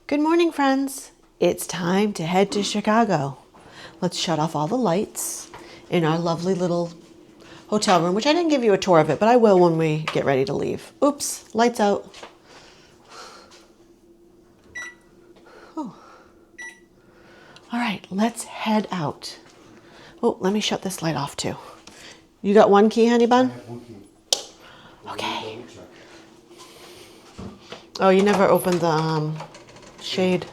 Good morning, friends. It's time to head to Chicago. Let's shut off all the lights in our lovely little hotel room, which I didn't give you a tour of it, but I will when we get ready to leave. Oops, lights out. Oh. All right, let's head out. Oh, let me shut this light off too. You got one key, honey bun? I have one key. Okay. Oh, you never opened the shade.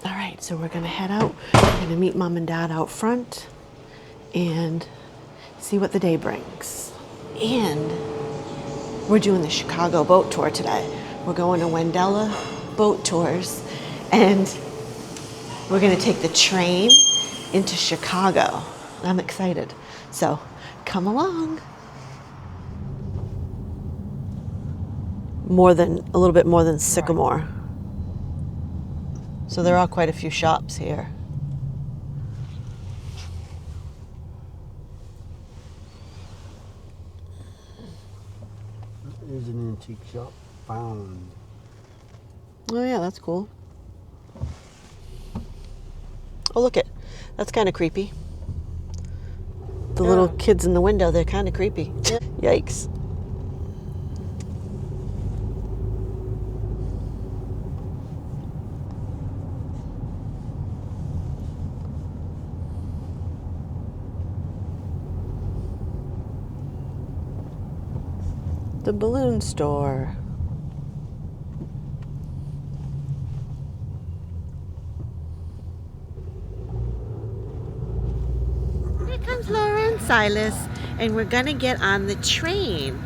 All right, so we're gonna head out. We're gonna meet Mom and Dad out front and see what the day brings. And we're doing the Chicago boat tour today. We're going to Wendella Boat Tours, and we're gonna take the train into Chicago. I'm excited, so come along. A little bit more than Sycamore. So there are quite a few shops here. There's an antique shop found. Oh yeah, that's cool. Oh, look it. That's kind of creepy. The little kids in the window, they're kind of creepy. Yikes. The balloon store. Here comes Laura and Silas, and we're gonna get on the train.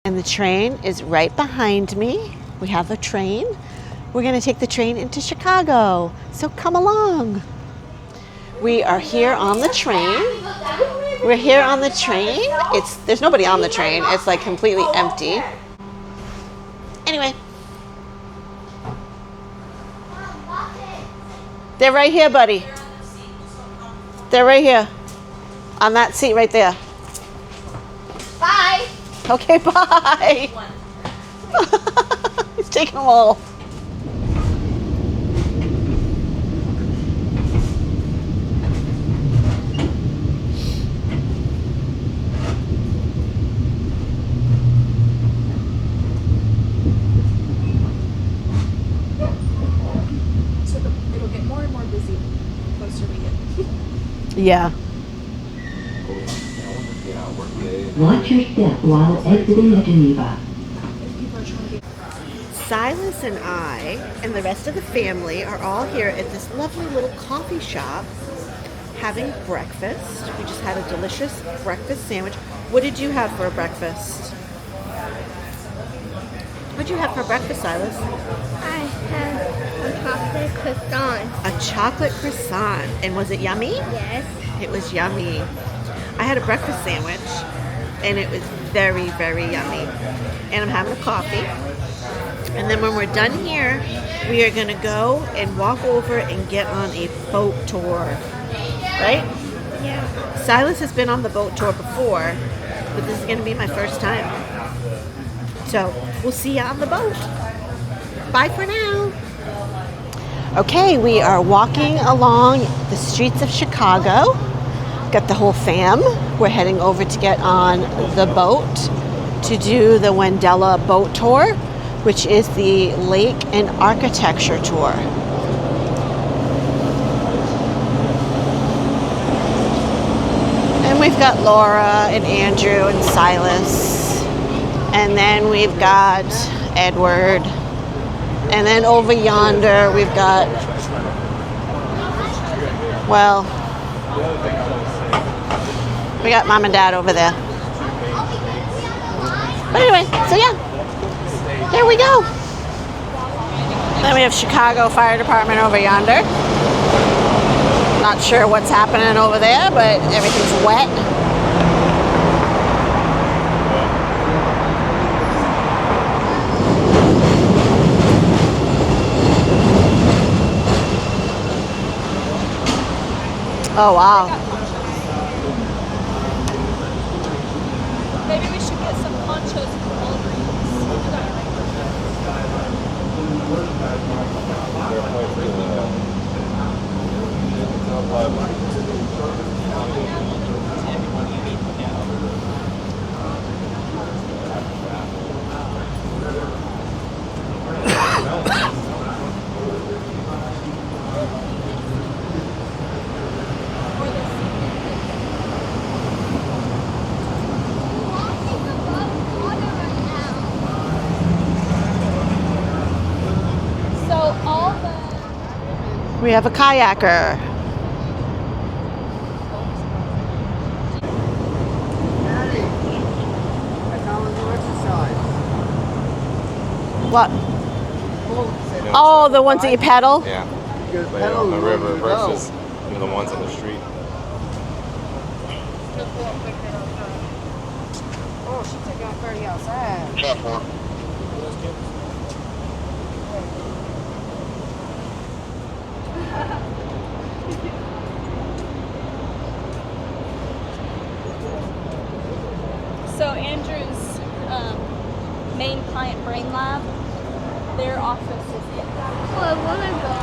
And the train is right behind me. We have a train. We're gonna take the train into Chicago, so come along. We are here on the train. We're here on the train. There's nobody on the train. It's like completely empty. Anyway. They're right here, buddy. They're right here. On that seat right there. Bye. Okay, bye. He's taking them all. It'll get more and more busy the closer we get. Yeah. Watch your step while exiting Geneva. Silas and I and the rest of the family are all here at this lovely little coffee shop having breakfast. We just had a delicious breakfast sandwich. What did you have for a breakfast? What did you have for breakfast, Silas? I had a chocolate croissant. A chocolate croissant. And was it yummy? Yes. It was yummy. I had a breakfast sandwich, and it was very, very yummy. And I'm having a coffee. And then when we're done here, we are going to go and walk over and get on a boat tour. Right? Yeah. Silas has been on the boat tour before, but this is going to be my first time. So we'll see you on the boat. Bye for now. Okay, we are walking along the streets of Chicago. Got the whole fam. We're heading over to get on the boat to do the Wendella boat tour, which is the lake and architecture tour. And we've got Laura and Andrew and Silas. And then we've got Edward. And then over yonder we've got, well, we got Mom and Dad over there. But anyway, so yeah, there we go. Then we have Chicago Fire Department over yonder. Not sure what's happening over there, but everything's wet. Oh, wow. Maybe we should get some ponchos from Walgreens. We have a kayaker. Daddy, I found a new exercise. What? Boats. Oh, the ones that you paddle? Yeah. You gotta Like pedal on the wherever river you go. versus the ones on the street. Oh, she took out 30 outside. So Andrew's main client, Brain Lab, their office is in that. Oh, I wanna go.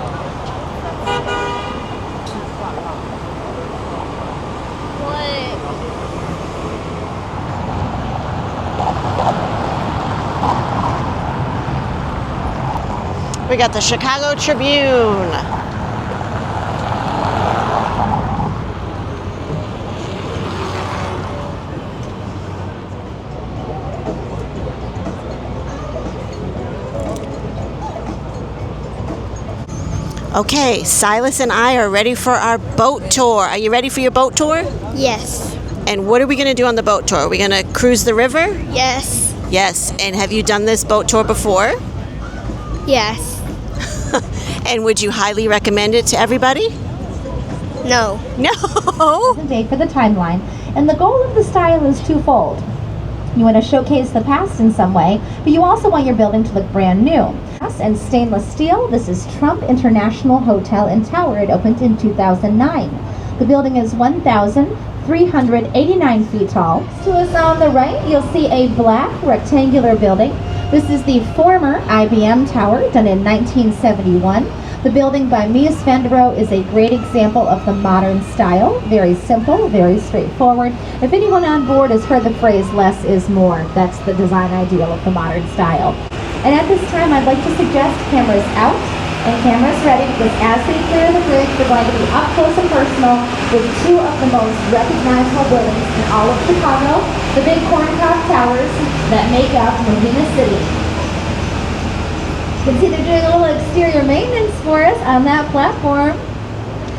What? We got the Chicago Tribune. Okay, Silas and I are ready for our boat tour. Are you ready for your boat tour? Yes. And what are we going to do on the boat tour? Are we going to cruise the river? Yes. Yes. And have you done this boat tour before? Yes. And would you highly recommend it to everybody? No. No. Day for the timeline, and the goal of the style is twofold. You want to showcase the past in some way, but you also want your building to look brand new. And stainless steel, this is Trump International Hotel and Tower. It opened in 2009. The building is 1,389 feet tall. To us on the right, you'll see a black rectangular building. This is the former IBM Tower, done in 1971. The building by Mies van der Rohe is a great example of the modern style. Very simple, very straightforward. If anyone on board has heard the phrase less is more, that's the design ideal of the modern style. And at this time, I'd like to suggest cameras out and cameras ready, because as we clear the bridge, we're going to be up close and personal with two of the most recognizable buildings in all of Chicago, the big corncob towers that make up Medina City. You can see they're doing a little exterior maintenance for us on that platform.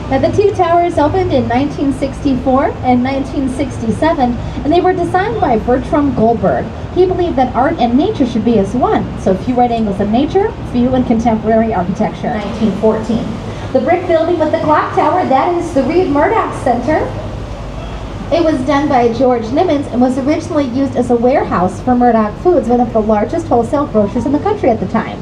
Now, the two towers opened in 1964 and 1967, and they were designed by Bertram Goldberg. He believed that art and nature should be as one, so few right angles of nature, few in contemporary architecture. 1914. The brick building with the clock tower, that is the Reed Murdoch Center. It was done by George Nimmons and was originally used as a warehouse for Murdoch Foods, one of the largest wholesale grocers in the country at the time.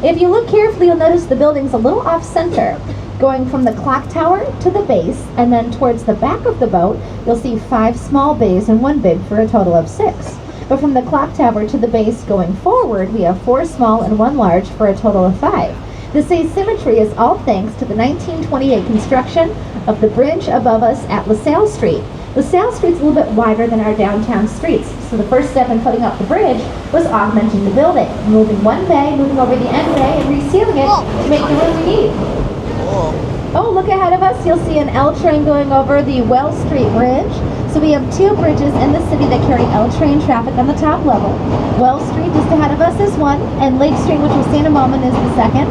If you look carefully, you'll notice the building's a little off-center. Going from the clock tower to the base, and then towards the back of the boat, you'll see 5 small bays and 1 big for a total of 6. But from the clock tower to the base going forward, we have 4 small and 1 large for a total of 5. This asymmetry is all thanks to the 1928 construction of the bridge above us at LaSalle Street. LaSalle Street's a little bit wider than our downtown streets, so the first step in putting up the bridge was augmenting the building, moving 1 bay, moving over the end bay, and resealing it to make the room we need. Oh, look ahead of us, you'll see an L train going over the Wells Street Bridge. So we have 2 bridges in the city that carry L train traffic on the top level. Wells Street just ahead of us is one, and Lake Street, which we'll see in a moment, is the second.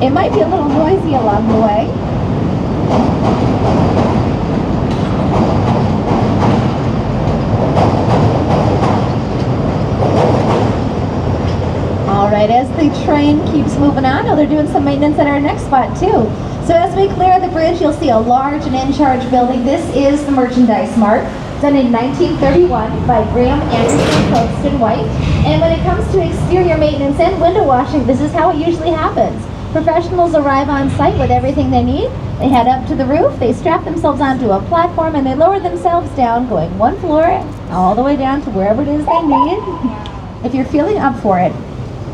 It might be a little noisy along the way. All right, as the train keeps moving on, they're doing some maintenance at our next spot too. So as we clear the bridge, you'll see a large and in-charge building. This is the Merchandise Mart, done in 1931 by Graham Anderson, Probst and White. And when it comes to exterior maintenance and window washing, this is how it usually happens. Professionals arrive on site with everything they need. They head up to the roof, they strap themselves onto a platform, and they lower themselves down, going 1 floor all the way down to wherever it is they need. If you're feeling up for it,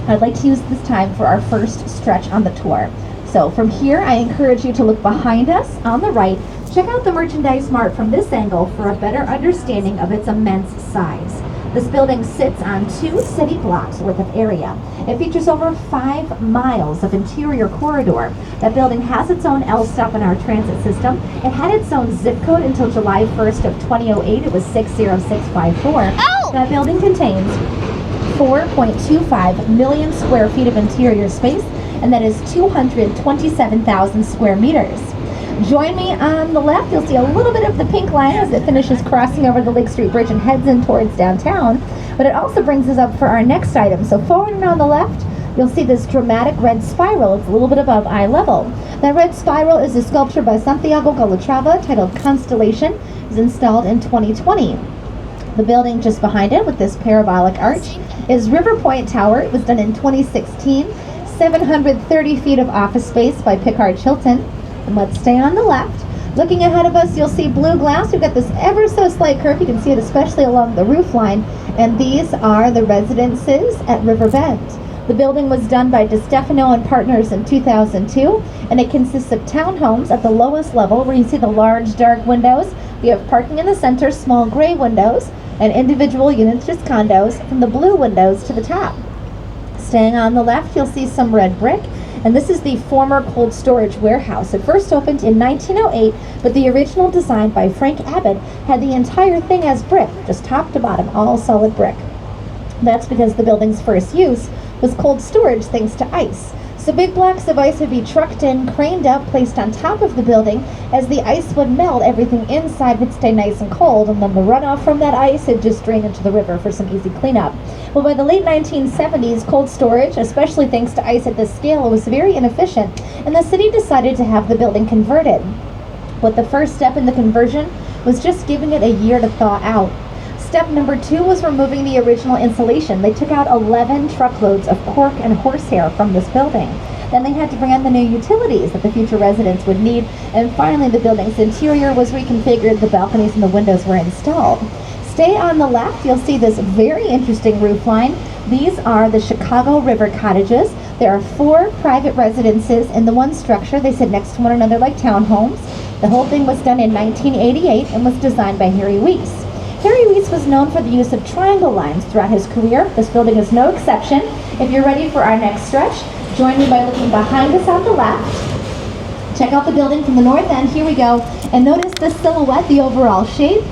I'd like to use this time for our first stretch on the tour. So from here, I encourage you to look behind us on the right. Check out the Merchandise Mart from this angle for a better understanding of its immense size. This building sits on 2 city blocks worth of area. It features over 5 miles of interior corridor. That building has its own L stop in our transit system. It had its own zip code until July 1st of 2008. It was 60654. Oh! That building contains 4.25 million square feet of interior space. and that is 227,000 square meters. Join me on the left. You'll see a little bit of the pink line as it finishes crossing over the Lake Street Bridge and heads in towards downtown. But it also brings us up for our next item. So forward and on the left, you'll see this dramatic red spiral. It's a little bit above eye level. That red spiral is a sculpture by Santiago Calatrava titled Constellation. It was installed in 2020. The building just behind it with this parabolic arch is River Point Tower. It was done in 2016. 730 feet of office space by Pickard Chilton. And let's stay on the left. Looking ahead of us, you'll see blue glass. We've got this ever so slight curve. You can see it especially along the roof line. And these are the residences at River Bend. The building was done by DeStefano and Partners in 2002, and it consists of townhomes at the lowest level where you see the large dark windows. We have parking in the center, small gray windows, and individual units, just condos, from the blue windows to the top. Staying on the left, you'll see some red brick. And this is the former cold storage warehouse. It first opened in 1908, but the original design by Frank Abbott had the entire thing as brick, just top to bottom, all solid brick. That's because the building's first use was cold storage thanks to ice. So big blocks of ice would be trucked in, craned up, placed on top of the building. As the ice would melt, everything inside would stay nice and cold, and then the runoff from that ice would just drain into the river for some easy cleanup. Well, by the late 1970s, cold storage, especially thanks to ice at this scale, was very inefficient, and the city decided to have the building converted. But the first step in the conversion was just giving it a year to thaw out. Step number 2 was removing the original insulation. They took out 11 truckloads of cork and horsehair from this building. Then they had to bring on the new utilities that the future residents would need, and finally the building's interior was reconfigured, the balconies and the windows were installed. Stay on the left, you'll see this very interesting roof line. These are the Chicago River cottages. There are 4 private residences in the one structure. They sit next to one another like townhomes. The whole thing was done in 1988 and was designed by Harry Weiss. Harry Weiss was known for the use of triangle lines throughout his career. This building is no exception. If you're ready for our next stretch, join me by looking behind us on the left. Check out the building from the north end. Here we go. And notice the silhouette, the overall shape.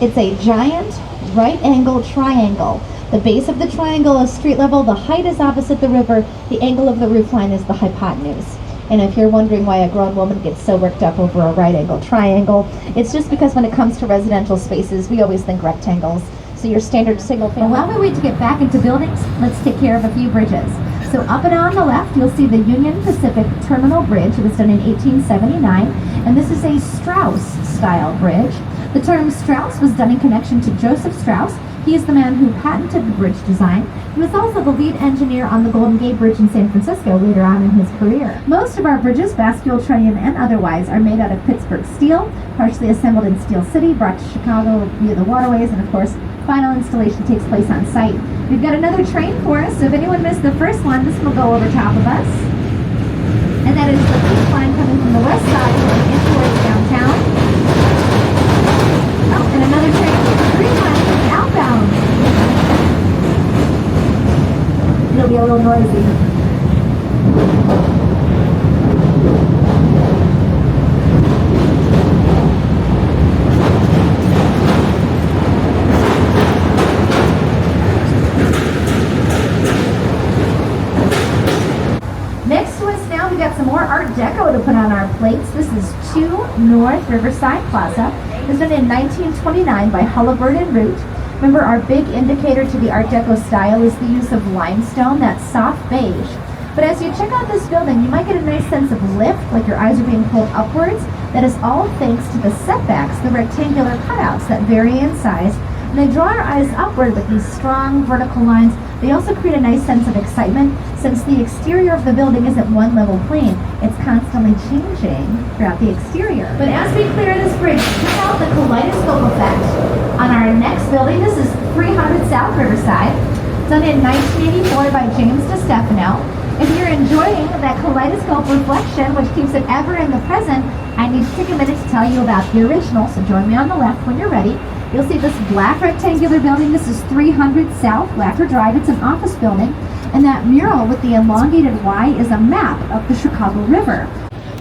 It's a giant right-angle triangle. The base of the triangle is street level. The height is opposite the river. The angle of the roof line is the hypotenuse. And if you're wondering why a grown woman gets so worked up over a right-angle triangle, it's just because when it comes to residential spaces, we always think rectangles. So your standard single family. While we wait to get back into buildings, let's take care of a few bridges. So up and on the left, you'll see the Union Pacific Terminal Bridge. It was done in 1879, and this is a Strauss-style bridge. The term Strauss was done in connection to Joseph Strauss. He is the man who patented the bridge design. He was also the lead engineer on the Golden Gate Bridge in San Francisco later on in his career. Most of our bridges, bascule, trunnion, and otherwise, are made out of Pittsburgh steel, partially assembled in Steel City, brought to Chicago via the waterways, and of course, final installation takes place on site. We've got another train for us, so if anyone missed the first one, this will go over top of us. And that is the pink line coming from the west side going in towards downtown. Oh, and another train with the green line coming outbound. It'll be a little noisy. Next to us now, we got some more Art Deco to put on our plates. This is 2 North Riverside Plaza. It was done in 1929 by Hullabird and Root. Remember, our big indicator to the Art Deco style is the use of limestone, that soft beige. But as you check out this building, you might get a nice sense of lift, like your eyes are being pulled upwards. That is all thanks to the setbacks, the rectangular cutouts that vary in size. And they draw our eyes upward with these strong vertical lines. They also create a nice sense of excitement since the exterior of the building isn't one level plane. It's constantly changing throughout the exterior. But as we clear this bridge, check out the kaleidoscope effect on our next building. This is 300 South Riverside, done in 1984 by James DeStefano. If you're enjoying that kaleidoscope reflection, which keeps it ever in the present, I need to take a minute to tell you about the original, so join me on the left when you're ready. You'll see this black rectangular building. This is 300 South Laffer Drive. It's an office building. And that mural with the elongated Y is a map of the Chicago River.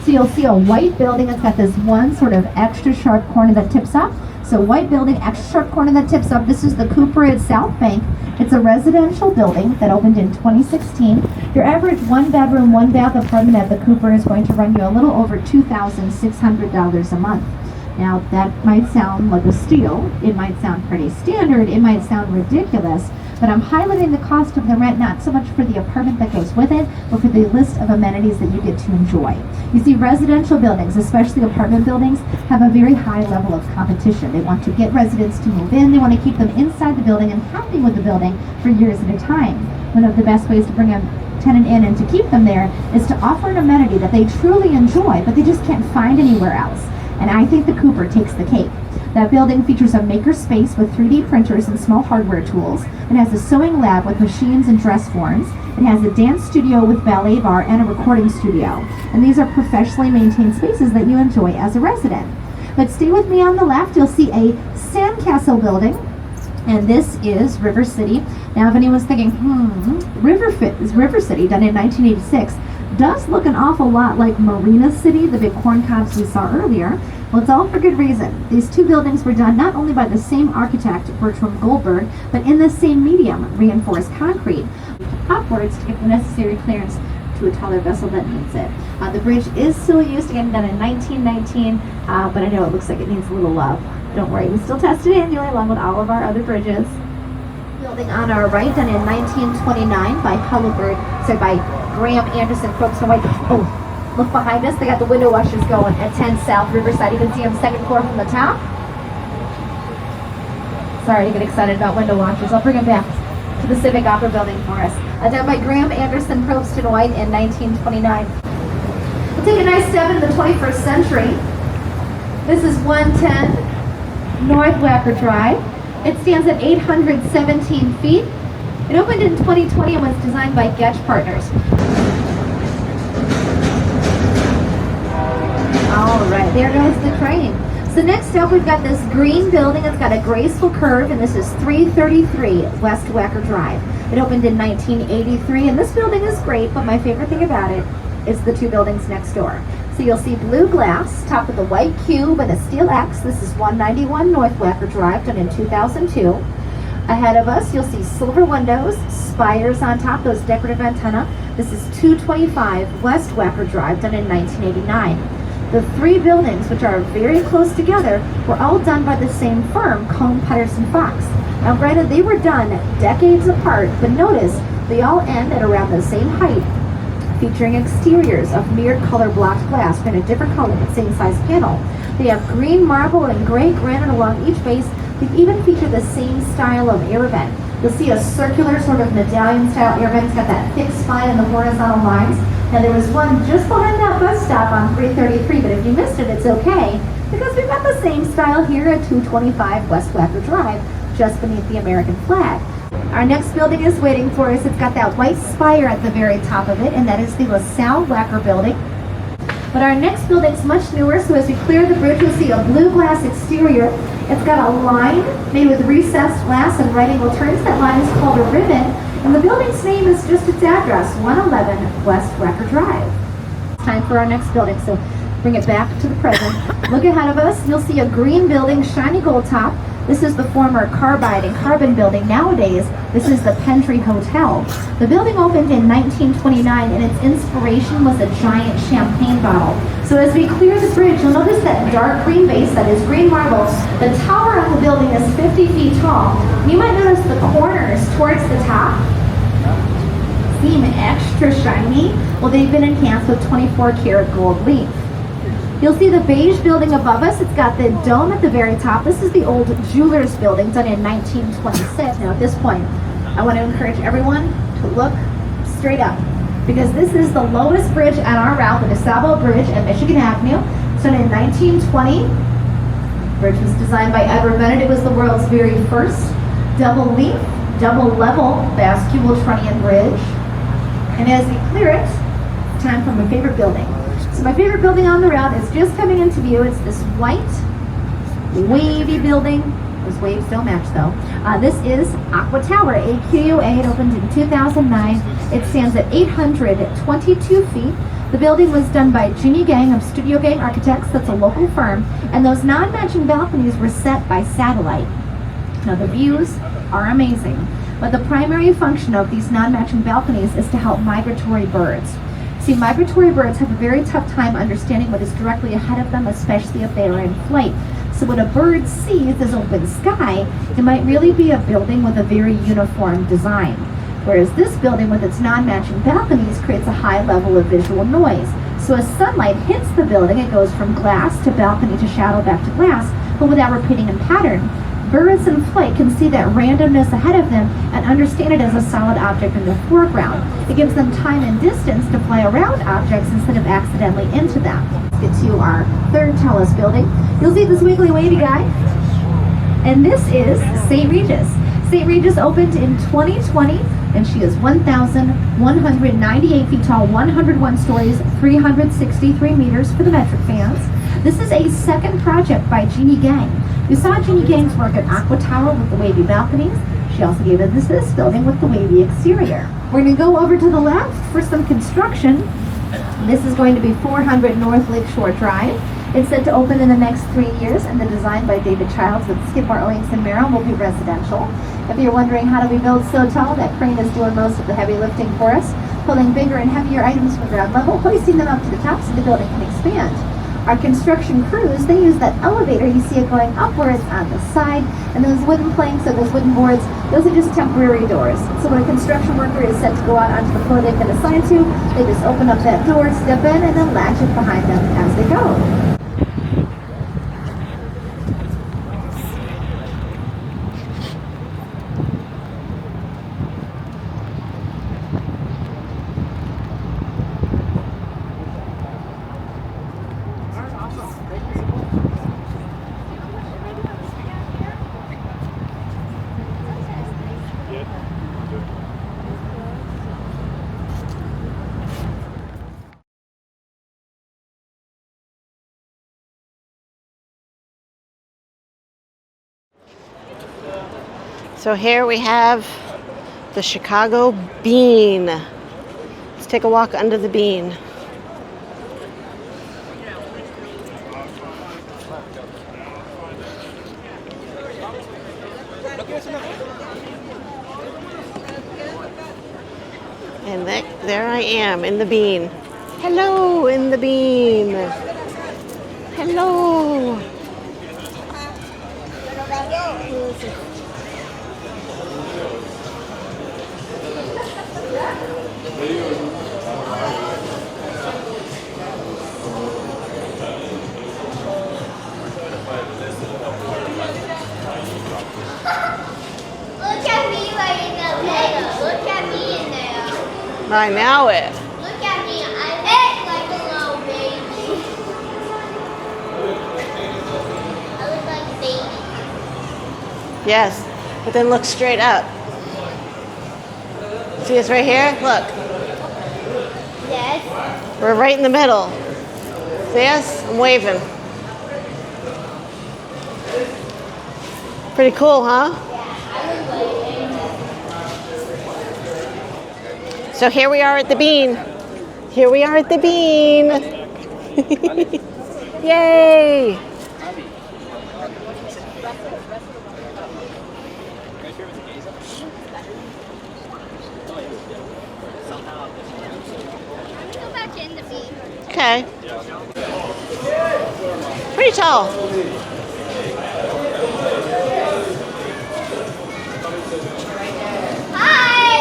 So you'll see a white building that's got this one sort of extra sharp corner that tips up. So So white building, extra sharp corner that tips up. This is the Cooper at South Bank. It's a residential building that opened in 2016. Your average one bedroom, one bath apartment at the Cooper is going to run you a little over $2,600 a month. Now that might sound like a steal. It might sound pretty standard. It might sound ridiculous. But I'm highlighting the cost of the rent not so much for the apartment that goes with it, but for the list of amenities that you get to enjoy. You see, residential buildings, especially apartment buildings, have a very high level of competition. They want to get residents to move in. They want to keep them inside the building and happy with the building for years at a time. One of the best ways to bring a tenant in and to keep them there is to offer an amenity that they truly enjoy, but they just can't find anywhere else. And I think the Cooper takes the cake. That building features a maker space with 3D printers and small hardware tools. It has a sewing lab with machines and dress forms. It has a dance studio with ballet bar and a recording studio. And these are professionally maintained spaces that you enjoy as a resident. But stay with me on the left, you'll see a sandcastle building. And this is River City. Now if anyone's thinking, River City, done in 1986, does look an awful lot like Marina City, the big corn cobs we saw earlier. Well, it's all for good reason. These two buildings were done not only by the same architect, Bertram Goldberg, but in the same medium, reinforced concrete, upwards to give the necessary clearance to a taller vessel that needs it. The bridge is still used, again, done in 1919, but I know it looks like it needs a little love. Don't worry, we still test it annually along with all of our other bridges. Building on our right, done in 1929 by Graham Anderson, Probst and White. Oh, look behind us, they got the window washers going at 10 South Riverside. You can see them second floor from the top. Sorry to get excited about window washers. I'll bring them back to the Civic Opera building for us. Done by Graham Anderson, Probst and White in 1929. We'll take a nice step into the 21st century. This is 110 North Wacker Drive. It stands at 817 feet. It opened in 2020 and was designed by Getch Partners. All right, there goes the train. So next up, we've got this green building. It's got a graceful curve, and this is 333 West Wacker Drive. It opened in 1983, and this building is great, but my favorite thing about it is the two buildings next door. So you'll see blue glass, topped with a white cube and a steel X. This is 191 North Wacker Drive, done in 2002. Ahead of us, you'll see silver windows, spires on top, those decorative antenna. This is 225 West Wacker Drive, done in 1989. The three buildings, which are very close together, were all done by the same firm, Cone Patterson Fox. Now granted, they were done decades apart, but notice they all end at around the same height, featuring exteriors of mirrored color blocked glass in a different color but same size panel. They have green marble and gray granite along each base. They even feature the same style of air vent. You'll see a circular sort of medallion style air vent. It's got that thick spine and the horizontal lines. Now there was one just behind that bus stop on 333, but if you missed it, it's okay, because we've got the same style here at 225 West Wacker Drive, just beneath the American flag. Our next building is waiting for us. It's got that white spire at the very top of it, and that is the LaSalle Wacker building. But our next building's much newer, so as we clear the bridge, you'll see a blue glass exterior. It's got a line made with recessed glass and right angle turns. That line is called a ribbon, and the building's name is just its address, 111 West Wacker Drive. It's time for our next building, so bring it back to the present. Look ahead of us, you'll see a green building, shiny gold top. This is the former Carbide and Carbon building. Nowadays, this is the Pentry Hotel. The building opened in 1929, and its inspiration was a giant champagne bottle. So as we clear the bridge, you'll notice that dark green base, that is green marble. The tower of the building is 50 feet tall. You might notice the corners towards the top seem extra shiny. Well, they've been enhanced with 24 karat gold leaf. You'll see the beige building above us. It's got the dome at the very top. This is the old Jewelers building, done in 1926. Now at this point, I want to encourage everyone to look straight up, because this is the lowest bridge on our route, the DeSable Bridge at Michigan Avenue. It's done in 1920. The bridge was designed by Edward Bennett. It was the world's very first double leaf, double level bascule trunnion bridge. And as we clear it, it's time for my favorite building. So my favorite building on the route is just coming into view. It's this white, wavy building. Those waves don't match though. This is Aqua Tower, AQUA. It opened in 2009. It stands at 822 feet. The building was done by Jeannie Gang of Studio Gang Architects. That's a local firm. And those non-matching balconies were set by satellite. Now the views are amazing, but the primary function of these non-matching balconies is to help migratory birds. See, migratory birds have a very tough time understanding what is directly ahead of them, especially if they are in flight. So what a bird sees as open sky, it might really be a building with a very uniform design. Whereas this building with its non-matching balconies creates a high level of visual noise. So as sunlight hits the building, it goes from glass to balcony to shadow back to glass, but without repeating in pattern. Birds in flight can see that randomness ahead of them and understand it as a solid object in the foreground. It gives them time and distance to fly around objects instead of accidentally into them. Let's get to our third tallest building. You'll see this wiggly wavy guy. And this is St. Regis. St. Regis opened in 2020, and she is 1,198 feet tall, 101 stories, 363 meters for the metric fans. This is a second project by Jeannie Gang. You saw Jeannie Gang's work at Aqua Tower with the wavy balconies. She also gave us this building with the wavy exterior. We're going to go over to the left for some construction. This is going to be 400 North Lakeshore Drive. It's set to open in the next 3 years, and the design by David Childs with Skip Arlings and Merrill will be residential. If you're wondering how do we build so tall, that crane is doing most of the heavy lifting for us, pulling bigger and heavier items from ground level, hoisting them up to the top so the building can expand. Our construction crews, they use that elevator, you see it going upwards on the side, and those wooden planks or those wooden boards, those are just temporary doors. So when a construction worker is set to go out onto the floor they've been assigned to, they just open up that door, step in, and then latch it behind them as they go. So here we have the Chicago bean. Let's take a walk under the bean. And there I am in the bean. Hello, in the bean. Hello. Look at me right in the middle. Look at me in there. I know it. Look at me. I look like a little baby. I look like a baby. Yes, but then look straight up. See us right here? Look, Yes. we're right in the middle. See us? I'm waving. Pretty cool, huh? So here we are at the bean. Here we are at the bean. Yay! Go back in the bean. Okay. Pretty tall. Hi.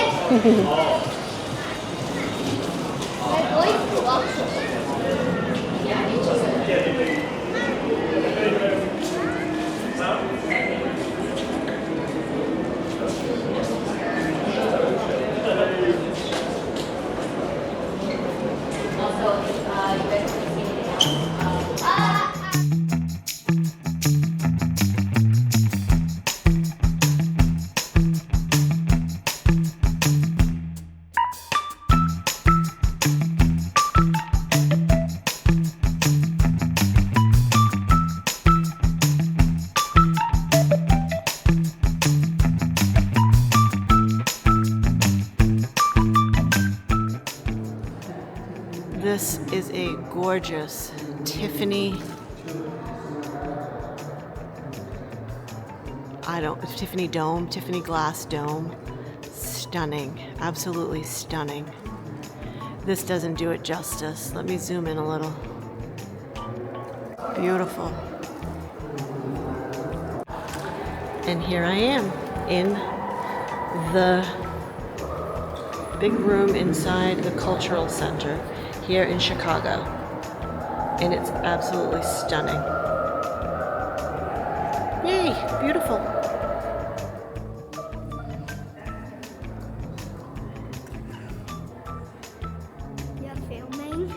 My voice walks. This is a gorgeous Tiffany, Tiffany dome, Tiffany glass dome. Stunning, absolutely stunning. This doesn't do it justice. Let me zoom in a little. Beautiful. And here I am in the big room inside the cultural center here in Chicago. And it's absolutely stunning. Yay, beautiful. You're filming?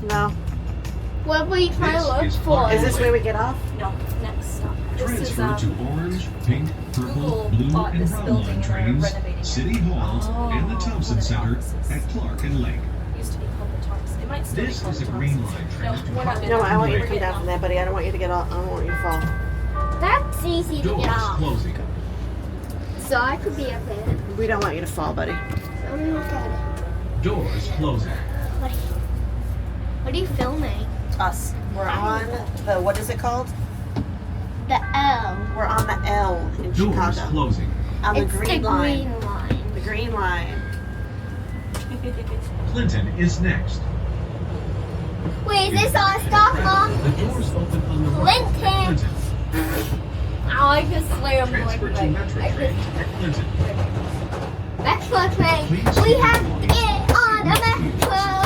No. What were you trying to look for? Is this where we get off? No, next stop. This is Transfer to orange, pink, purple, Google blue, bought and this brown building line and they're trains, renovating it. City Hall, and the Thompson Center at Clark and Lake. Used to be called the Thompson. It might still This be called is a the green Thompson. line train to No, we're not Clark No, I want you to and come Lake. down from there, buddy. I don't want you to get off. I don't want you to fall. That's easy to Doors get off. closing. So I could be up there. We don't want you to fall, buddy. Let me look at it. Doors closing. What are you filming? Us. We're on the, what is it called? The L. We're on the L in Doors Chicago. closing. On the It's green the line. green line. The green line. Clinton is next. Wait, is this our stop, Mom? The doors open on the right. Clinton. Clinton. Oh, I just swear I'm Transfer going to metro I train at Clinton. Metro train. We have to get on a metro